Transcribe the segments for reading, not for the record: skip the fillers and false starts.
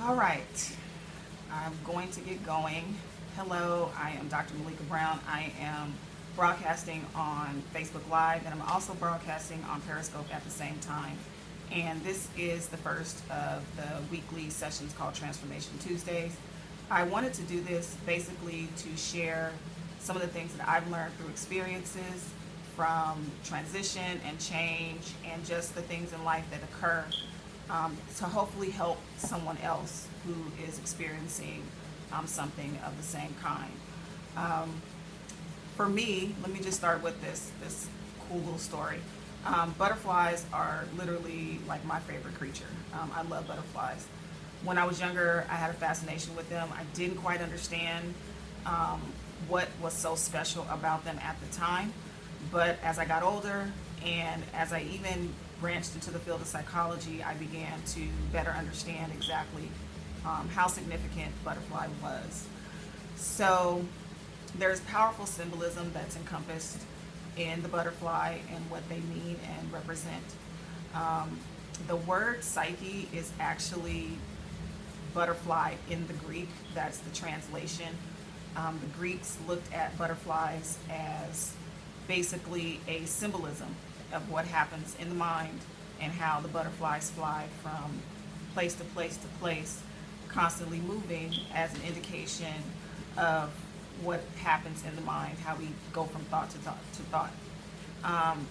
All right, I'm going to get going. Hello, I am Dr. Malika Brown. I am broadcasting on Facebook Live, and I'm also broadcasting on Periscope at the same time. And this is the first of the weekly sessions called Transformation Tuesdays. I wanted to do this basically to share some of the things that I've learned through experiences from transition and change and just the things in life that occur to hopefully help someone else who is experiencing something of the same kind. Um, for me, let me just start with this cool little story. Butterflies are literally like my favorite creature. I love butterflies. When I was younger, I had a fascination with them. I didn't quite understand um, what was so special about them at the time. But as I got older and as I even branched into the field of psychology, I began to better understand exactly how significant butterfly was. So there's powerful symbolism that's encompassed in the butterfly and what they mean and represent. Um, the word psyche is actually butterfly in the Greek. That's the translation. The Greeks looked at butterflies as basically a symbolism of what happens in the mind and how the butterflies fly from place to place to place, constantly moving as an indication of what happens in the mind, how we go from thought to thought to thought. Um,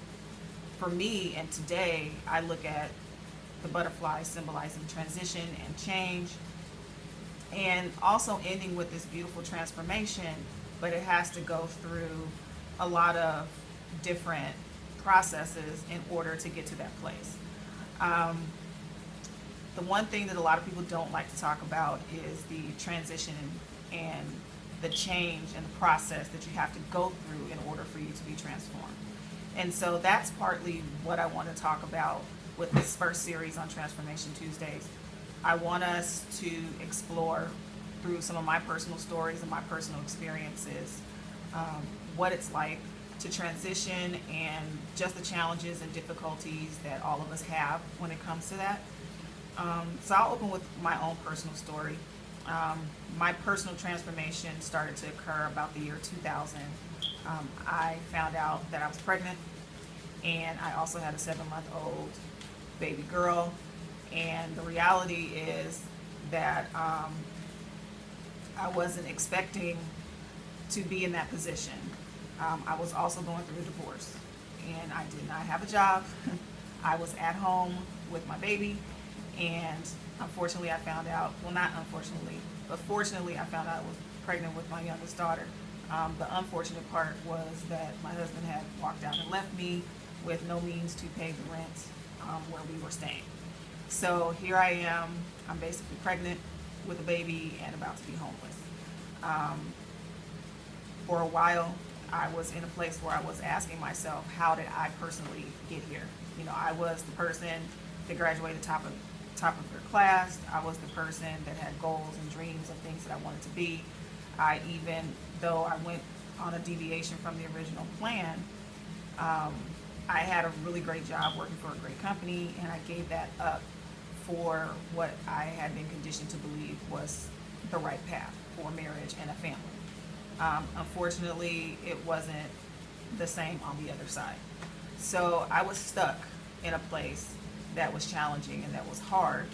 for me, and today, I look at the butterfly symbolizing transition and change, and also ending with this beautiful transformation, but it has to go through a lot of different processes in order to get to that place. Um, the one thing that a lot of people don't like to talk about is the transition and the change and the process that you have to go through in order for you to be transformed. And so that's partly what I want to talk about with this first series on Transformation Tuesdays. I want us to explore through some of my personal stories and my personal experiences what it's like to transition and just the challenges and difficulties that all of us have when it comes to that. So I'll open with my own personal story. My personal transformation started to occur about the year 2000. I found out that I was pregnant, and I also had a 7-month-old baby girl. And the reality is that I wasn't expecting to be in that position. I was also going through a divorce, and I did not have a job. I was at home with my baby, and unfortunately, I found out, well, not unfortunately, but fortunately, I found out I was pregnant with my youngest daughter. The unfortunate part was that my husband had walked out and left me with no means to pay the rent where we were staying. So here I am, I'm basically pregnant with a baby and about to be homeless. Um, for a while, I was in a place where I was asking myself, how did I personally get here? You know, I was the person that graduated top of their class. I was the person that had goals and dreams of things that I wanted to be. Even though I went on a deviation from the original plan, um, I had a really great job working for a great company, and I gave that up for what I had been conditioned to believe was the right path for marriage and a family. Unfortunately, it wasn't the same on the other side. So I was stuck in a place that was challenging and that was hard.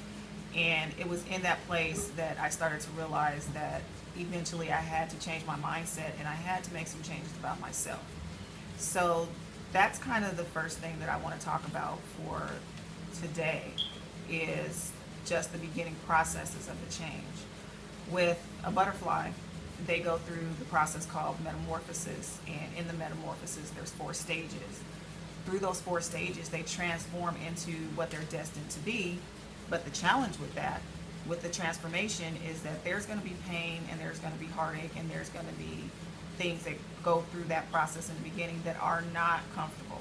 And it was in that place that I started to realize that eventually I had to change my mindset and I had to make some changes about myself. So that's kind of the first thing that I want to talk about for today is just the beginning processes of the change. With a butterfly, they go through the process called metamorphosis, and in the metamorphosis, there's 4 stages. Through those 4 stages, they transform into what they're destined to be. But the challenge with that, with the transformation, is that there's going to be pain and there's going to be heartache and there's going to be things that go through that process in the beginning that are not comfortable.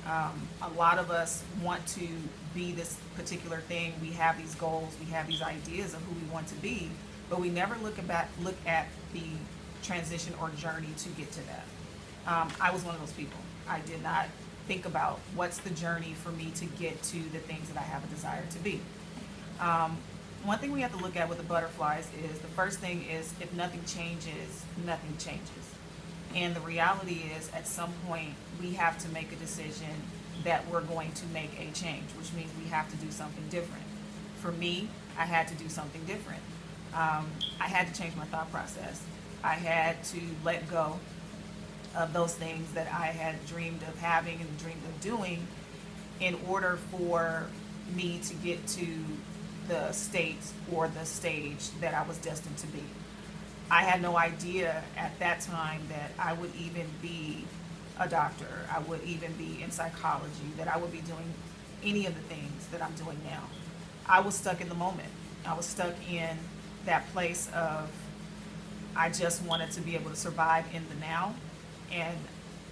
A lot of us want to be this particular thing. We have these goals, we have these ideas of who we want to be, but we never look at the transition or journey to get to that. I was one of those people. I did not think about what's the journey for me to get to the things that I have a desire to be. one thing we have to look at with the butterflies is the first thing is if nothing changes, nothing changes. And the reality is, at some point, we have to make a decision that we're going to make a change, which means we have to do something different. For me, I had to do something different. I had to change my thought process. I had to let go of those things that I had dreamed of having and dreamed of doing in order for me to get to the state or the stage that I was destined to be. I had no idea at that time that I would even be a doctor, I would even be in psychology, that I would be doing any of the things that I'm doing now. I was stuck in the moment. I was stuck in that place of I just wanted to be able to survive in the now, and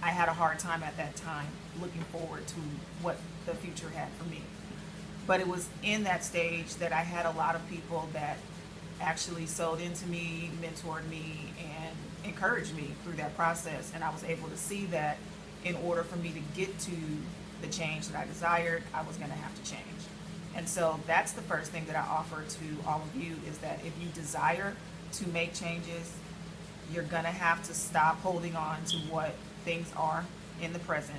I had a hard time at that time looking forward to what the future had for me. But it was in that stage that I had a lot of people that actually sold into me, mentored me, and encouraged me through that process. And I was able to see that in order for me to get to the change that I desired, I was going to have to change. And so that's the first thing that I offer to all of you, is that if you desire to make changes, you're going to have to stop holding on to what things are in the present.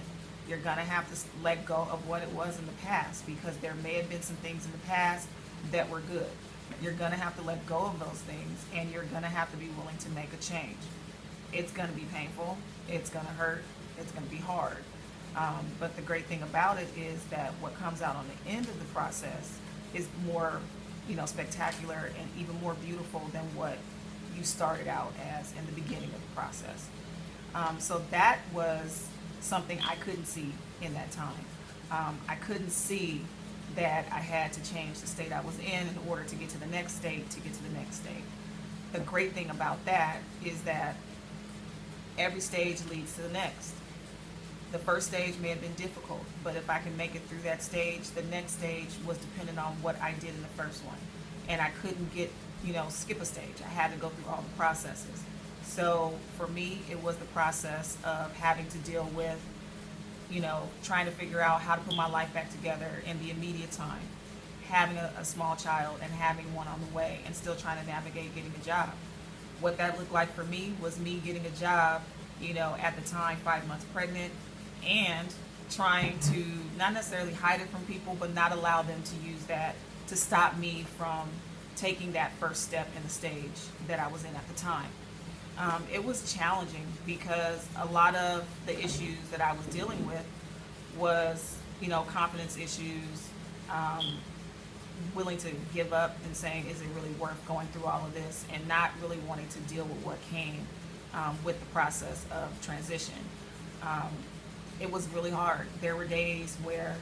You're going to have to let go of what it was in the past, because there may have been some things in the past that were good. You're going to have to let go of those things, and you're going to have to be willing to make a change. It's going to be painful. It's going to hurt. It's going to be hard. But the great thing about it is that what comes out on the end of the process is more, spectacular and even more beautiful than what you started out as in the beginning of the process. So that was something I couldn't see in that time. I couldn't see that I had to change the state I was in order to get to the next state, to get to the next state. The great thing about that is that every stage leads to the next. The first stage may have been difficult, but if I can make it through that stage, the next stage was dependent on what I did in the first one. And I couldn't skip a stage. I had to go through all the processes. So for me, it was the process of having to deal with, trying to figure out how to put my life back together in the immediate time, having a small child and having one on the way, and still trying to navigate getting a job. What that looked like for me was me getting a job, at the time 5 months pregnant, and trying to not necessarily hide it from people, but not allow them to use that to stop me from taking that first step in the stage that I was in at the time. It was challenging because a lot of the issues that I was dealing with was, confidence issues, willing to give up and saying, is it really worth going through all of this, and not really wanting to deal with what came with the process of transition. It was really hard. There were days where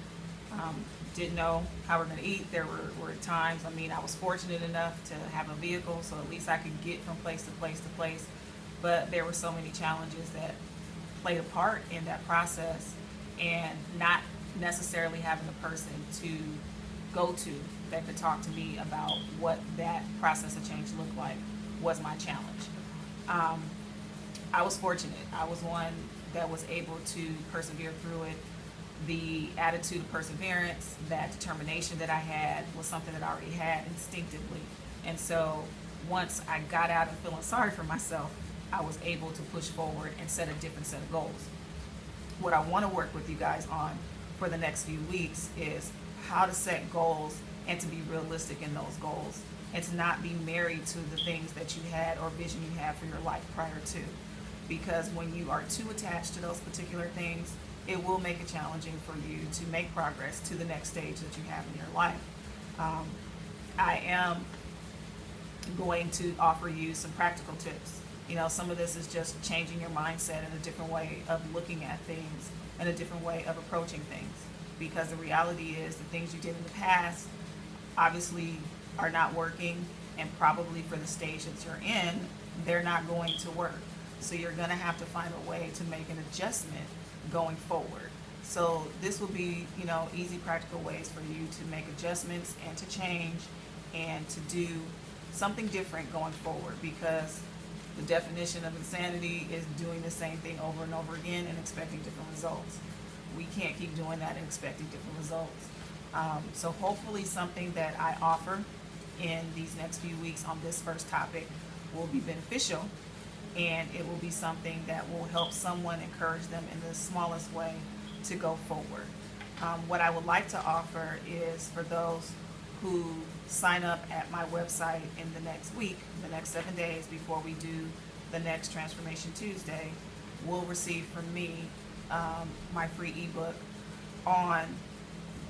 didn't know how we're going to eat. There were times, I was fortunate enough to have a vehicle, so at least I could get from place to place to place. But there were so many challenges that played a part in that process, and not necessarily having a person to go to that could talk to me about what that process of change looked like was my challenge. I was fortunate. I was one that was able to persevere through it. The attitude of perseverance, that determination that I had was something that I already had instinctively. And so once I got out of feeling sorry for myself, I was able to push forward and set a different set of goals. What I want to work with you guys on for the next few weeks is how to set goals and to be realistic in those goals, and to not be married to the things that you had or vision you had for your life prior to. Because when you are too attached to those particular things, it will make it challenging for you to make progress to the next stage that you have in your life. I am going to offer you some practical tips. Some of this is just changing your mindset and a different way of looking at things and a different way of approaching things. Because the reality is the things you did in the past obviously are not working, and probably for the stage that you're in, they're not going to work. So you're going to have to find a way to make an adjustment going forward. So this will be, easy, practical ways for you to make adjustments and to change and to do something different going forward, because the definition of insanity is doing the same thing over and over again and expecting different results. We can't keep doing that and expecting different results. So hopefully something that I offer in these next few weeks on this first topic will be beneficial, and it will be something that will help someone, encourage them in the smallest way to go forward. What I would like to offer is for those who sign up at my website in the next week, the next 7 days before we do the next Transformation Tuesday, will receive from me my free ebook on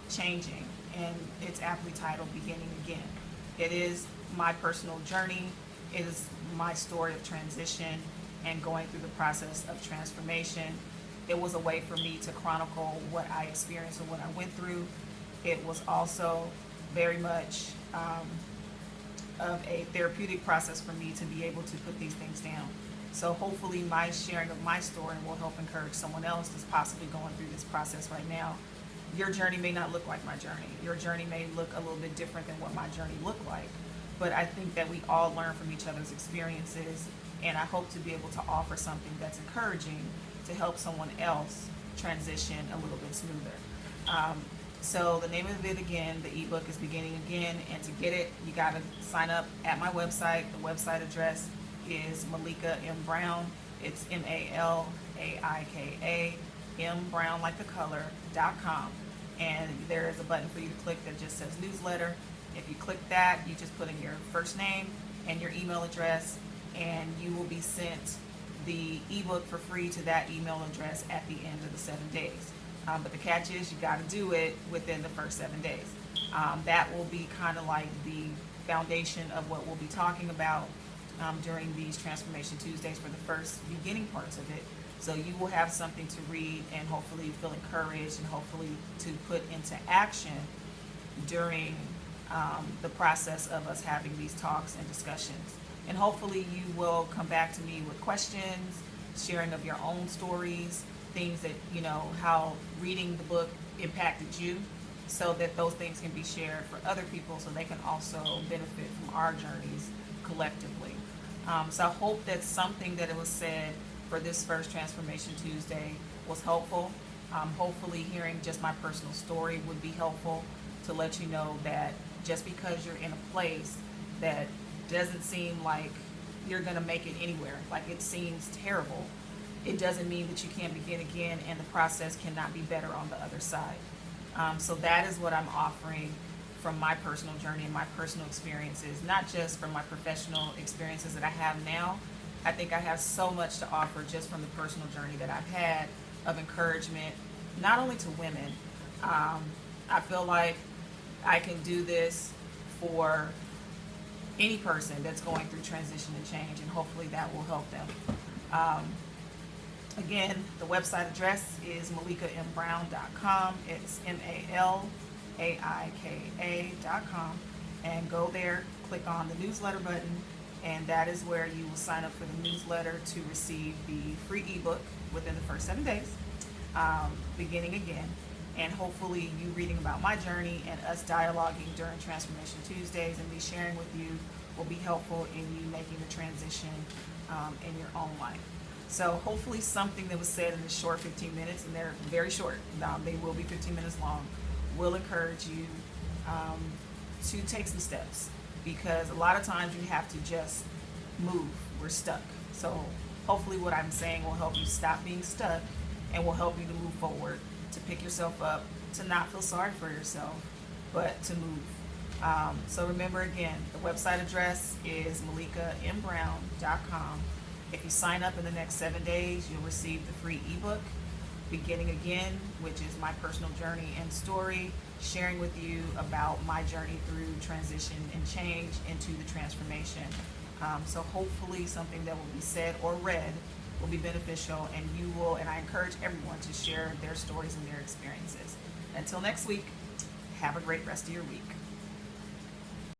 changing, and it's aptly titled Beginning Again. It is my personal journey. It is my story of transition and going through the process of transformation. It was a way for me to chronicle what I experienced and what I went through. It was also very much of a therapeutic process for me to be able to put these things down. So hopefully my sharing of my story will help encourage someone else that's possibly going through this process right now. Your journey may not look like my journey. Your journey may look a little bit different than what my journey looked like. But I think that we all learn from each other's experiences, and I hope to be able to offer something that's encouraging to help someone else transition a little bit smoother. So the name of it again, the ebook is Beginning Again, and to get it, you got to sign up at my website. The website address is Malika M. Brown. It's MALAIKA, M Brown like the color.com. And there is a button for you to click that just says newsletter. If you click that, you just put in your first name and your email address, and you will be sent the ebook for free to that email address at the end of the 7 days. But the catch is you got to do it within the first 7 days. That will be kind of like the foundation of what we'll be talking about during these Transformation Tuesdays for the first beginning parts of it. So you will have something to read and hopefully feel encouraged and hopefully to put into action during the process of us having these talks and discussions. And hopefully you will come back to me with questions, sharing of your own stories, things that, you know, how reading the book impacted you, so that those things can be shared for other people so they can also benefit from our journeys collectively. So I hope that something that it was said for this first Transformation Tuesday was helpful. Hopefully hearing just my personal story would be helpful to let you know that just because you're in a place that doesn't seem like you're going to make it anywhere, like it seems terrible, it doesn't mean that you can't begin again and the process cannot be better on the other side. So that is what I'm offering from my personal journey and my personal experiences, not just from my professional experiences that I have now. I think I have so much to offer just from the personal journey that I've had of encouragement, not only to women. I feel like I can do this for any person that's going through transition and change, and hopefully that will help them. Again, the website address is malikambrown.com. It's MALAIKA.com. And go there, click on the newsletter button, and that is where you will sign up for the newsletter to receive the free ebook within the first 7 days, Beginning Again. And hopefully you reading about my journey and us dialoguing during Transformation Tuesdays and me sharing with you will be helpful in you making the transition in your own life. So hopefully something that was said in this short 15 minutes, and they're very short, they will be 15 minutes long, will encourage you to take some steps, because a lot of times you have to just move. We're stuck. So hopefully what I'm saying will help you stop being stuck and will help you to move forward, to pick yourself up, to not feel sorry for yourself, but to move. So remember again, the website address is malikambrown.com. If you sign up in the next 7 days, you'll receive the free ebook, Beginning Again, which is my personal journey and story, sharing with you about my journey through transition and change into the transformation. So hopefully something that will be said or read will be beneficial, and you will, and I encourage everyone to share their stories and their experiences. Until next week, have a great rest of your week.